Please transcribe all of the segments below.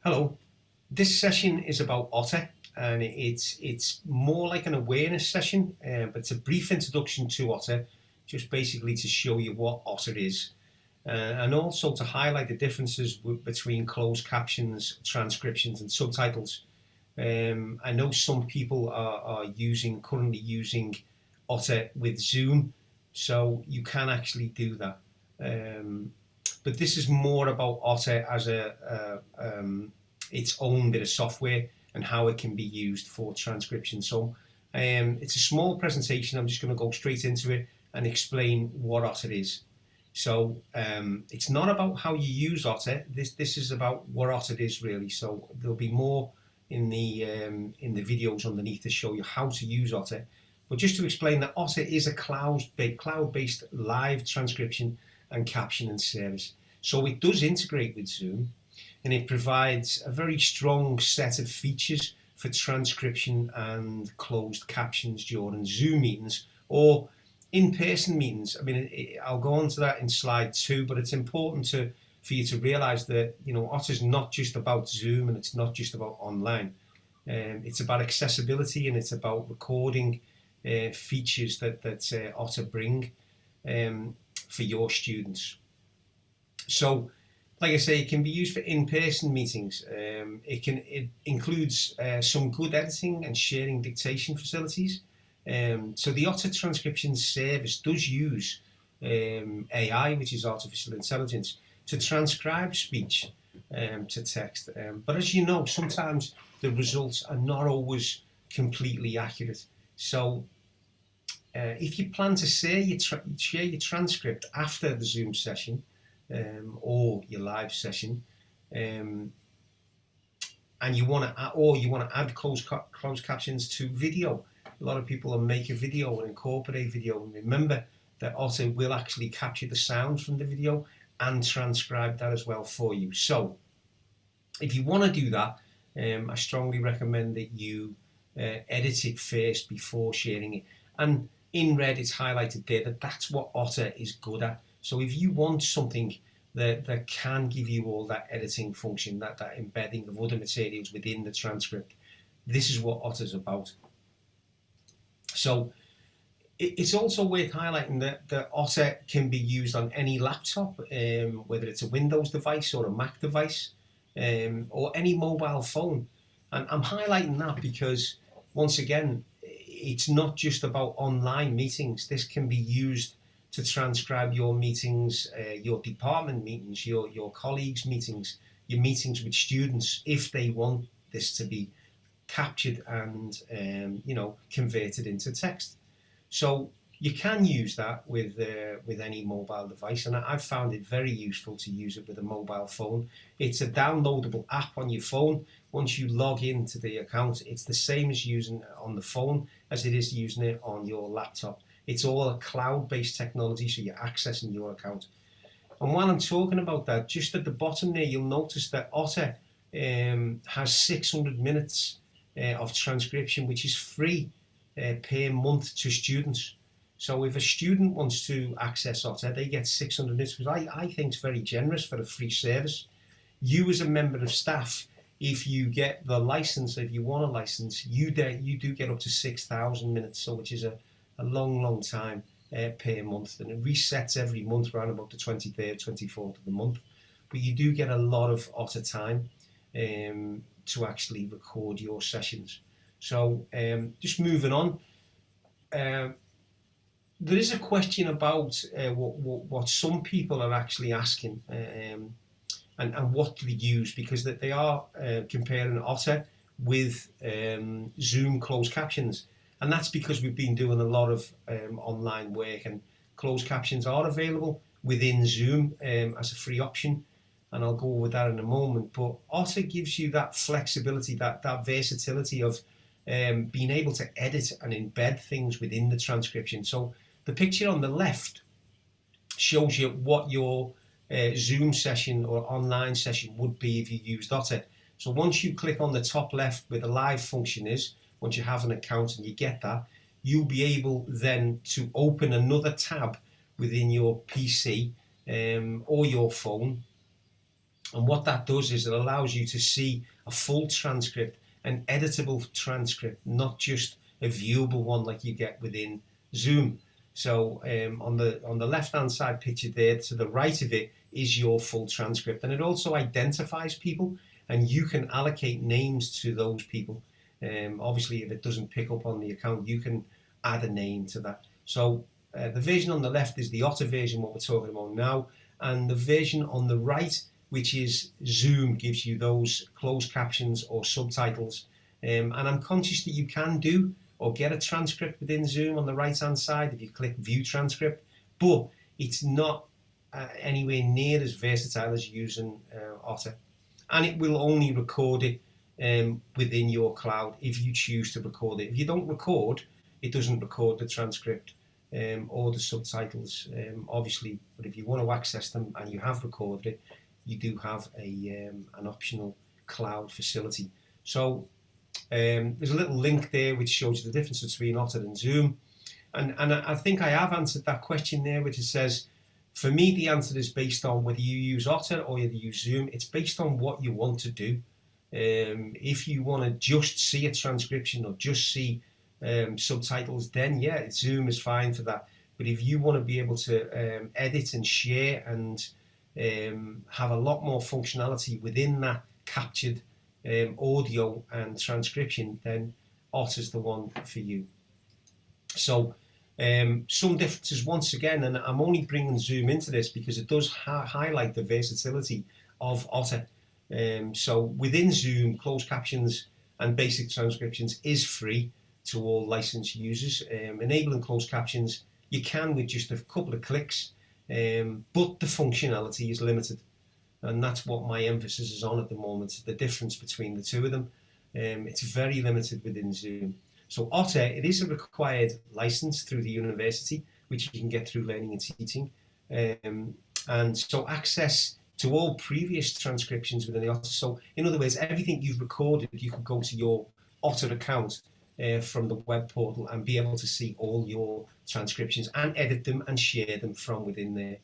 Hello, this session is about Otter, and it's more like an awareness session, but it's a brief introduction to Otter, just basically to show you what Otter is, and also to highlight the differences between closed captions, transcriptions and subtitles. I know some people are currently using Otter with Zoom, so you can actually do that. But this is more about Otter as its own bit of software and how it can be used for transcription. So it's a small presentation. I'm just going to go straight into it and explain what Otter is. So it's not about how you use Otter. This is about what Otter is really. So there'll be more in the videos underneath to show you how to use Otter. But just to explain that Otter is a cloud-based live transcription and captioning service. So it does integrate with Zoom, and it provides a very strong set of features for transcription and closed captions during Zoom meetings or in-person meetings. I mean, I'll go on to that in slide 2, but it's important for you to realise that, you know, Otter's not just about Zoom and it's not just about online. It's about accessibility, and it's about recording features that Otter bring for your students. So, like I say, it can be used for in-person meetings. It includes some good editing and sharing dictation facilities. So the Otter transcription service does use AI, which is artificial intelligence, to transcribe speech to text. But as you know, sometimes the results are not always completely accurate. So if you plan to share your transcript after the Zoom session or your live session, and you want to add closed captions to video, a lot of people will make a video and incorporate video. And remember that Otter will actually capture the sound from the video and transcribe that as well for you. So if you want to do that, I strongly recommend that you edit it first before sharing it. And in red, it's highlighted there that that's what Otter is good at. So if you want something that can give you all that editing function, that embedding of other materials within the transcript, this is what Otter's about. So it's also worth highlighting that Otter can be used on any laptop, whether it's a Windows device or a Mac device, or any mobile phone. And I'm highlighting that because, once again, it's not just about online meetings. This can be used to transcribe your meetings, your department meetings, your colleagues' meetings, your meetings with students, if they want this to be captured and converted into text. So you can use that with any mobile device, and I've found it very useful to use it with a mobile phone. It's a downloadable app on your phone. Once you log into the account, it's the same as using it on the phone as it is using it on your laptop. It's all a cloud-based technology, so you're accessing your account. And while I'm talking about that, just at the bottom there, you'll notice that Otter has 600 minutes of transcription, which is free per month to students. So if a student wants to access Otter, they get 600 minutes, which I think is very generous for a free service. You as a member of staff, if you get the license, if you want a license, you do get up to 6,000 minutes, so which is a long time per month, and it resets every month around about the 23rd, 24th of the month. But you do get a lot of Otter time to actually record your sessions. So just moving on, there is a question about what some people are actually asking, and what do they use, because they are comparing Otter with Zoom closed captions. And that's because we've been doing a lot of online work, and closed captions are available within Zoom as a free option, and I'll go over that in a moment. But Otter gives you that flexibility, that versatility of being able to edit and embed things within the transcription. So the picture on the left shows you what your Zoom session or online session would be if you used Otter. So once you click on the top left where the live function is, once you have an account and you get that, you'll be able then to open another tab within your PC or your phone, And what that does is it allows you to see a full transcript, an editable transcript, not just a viewable one like you get within Zoom. So on the left-hand side picture there, to the right of it is your full transcript, and it also identifies people, and you can allocate names to those people. Obviously, if it doesn't pick up on the account, you can add a name to that. So the version on the left is the Otter version, what we're talking about now, and the version on the right, which is Zoom, gives you those closed captions or subtitles. And I'm conscious that you can do or get a transcript within Zoom on the right hand side if you click view transcript, but it's not anywhere near as versatile as using Otter, and it will only record it within your cloud if you choose to record it. If you don't record, it doesn't record the transcript or the subtitles, obviously, but if you want to access them and you have recorded it, you do have an optional cloud facility. So there's a little link there which shows you the difference between Otter and Zoom, and I think I have answered that question there, which it says, for me the answer is based on whether you use Otter or whether you use Zoom. It's based on what you want to do. If you want to just see a transcription or just see subtitles, then yeah, Zoom is fine for that. But if you want to be able to edit and share and have a lot more functionality within that captured audio and transcription, then Otter's the one for you. So some differences once again, and I'm only bringing Zoom into this because it does highlight the versatility of Otter. So within Zoom, closed captions and basic transcriptions is free to all licensed users. Enabling closed captions, you can with just a couple of clicks, but the functionality is limited. And that's what my emphasis is on at the moment, the difference between the two of them. It's very limited within Zoom. So Otter, it is a required license through the university, which you can get through Learning and Teaching. And so access to all previous transcriptions within the Otter. So in other words, everything you've recorded, you can go to your Otter account from the web portal and be able to see all your transcriptions and edit them and share them from within there.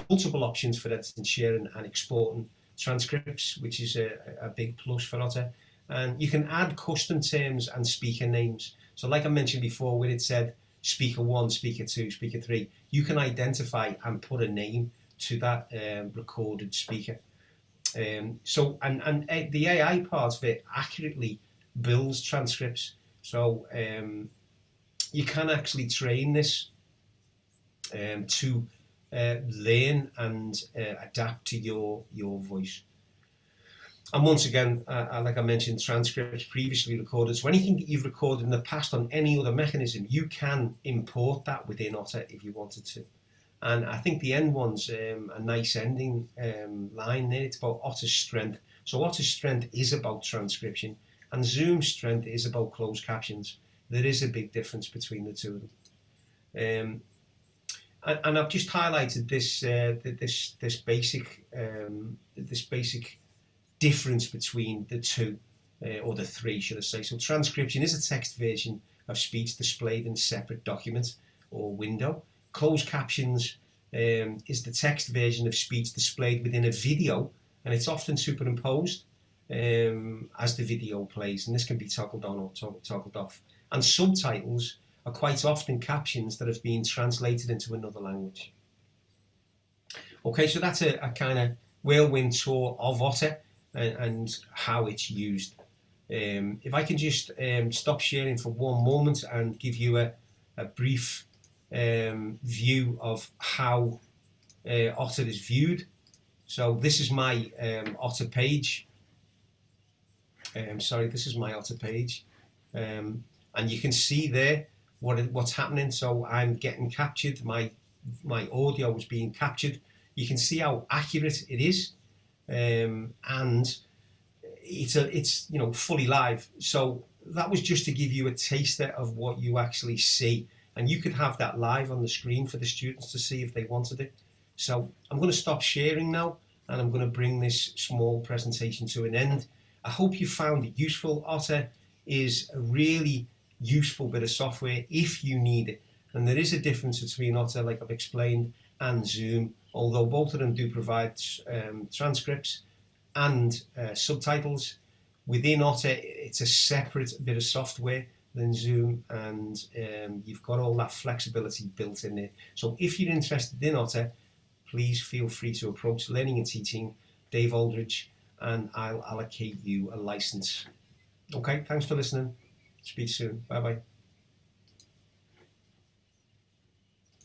Multiple options for editing, sharing and exporting transcripts, which is a big plus for Otter. And you can add custom terms and speaker names. So like I mentioned before, where it said speaker 1, speaker 2, speaker 3, you can identify and put a name to that recorded speaker. So the AI part of it accurately builds transcripts. So you can actually train this to learn and adapt to your voice. And once again, like I mentioned, transcripts previously recorded. So anything that you've recorded in the past on any other mechanism, you can import that within Otter if you wanted to. And I think the end one's a nice ending line there. It's about Otter's strength. So Otter's strength is about transcription, and Zoom's strength is about closed captions. There is a big difference between the two of them. And I've just highlighted this basic difference between the two, or the three, should I say. So transcription is a text version of speech displayed in a separate document or window. Closed captions is the text version of speech displayed within a video, and it's often superimposed as the video plays, and this can be toggled on or toggled off. And subtitles are quite often captions that have been translated into another language. Okay, so that's a kind of whirlwind tour of Otter and how it's used. If I can just stop sharing for one moment and give you a brief view of how Otter is viewed. So this is my Otter page. This is my Otter page. And you can see there what's happening. So I'm getting captured. My audio is being captured. You can see how accurate it is. And it's fully live. So that was just to give you a taster of what you actually see, and you could have that live on the screen for the students to see if they wanted it. So I'm going to stop sharing now, and I'm going to bring this small presentation to an end. I hope you found it useful. Otter is a really useful bit of software if you need it, and there is a difference between Otter, like I've explained, and Zoom. although both of them do provide transcripts and subtitles. Within Otter, it's a separate bit of software than Zoom, and you've got all that flexibility built in there. So if you're interested in Otter, please feel free to approach Learning and Teaching, Dave Aldridge, and I'll allocate you a license. Okay, thanks for listening. Speak soon. Bye bye.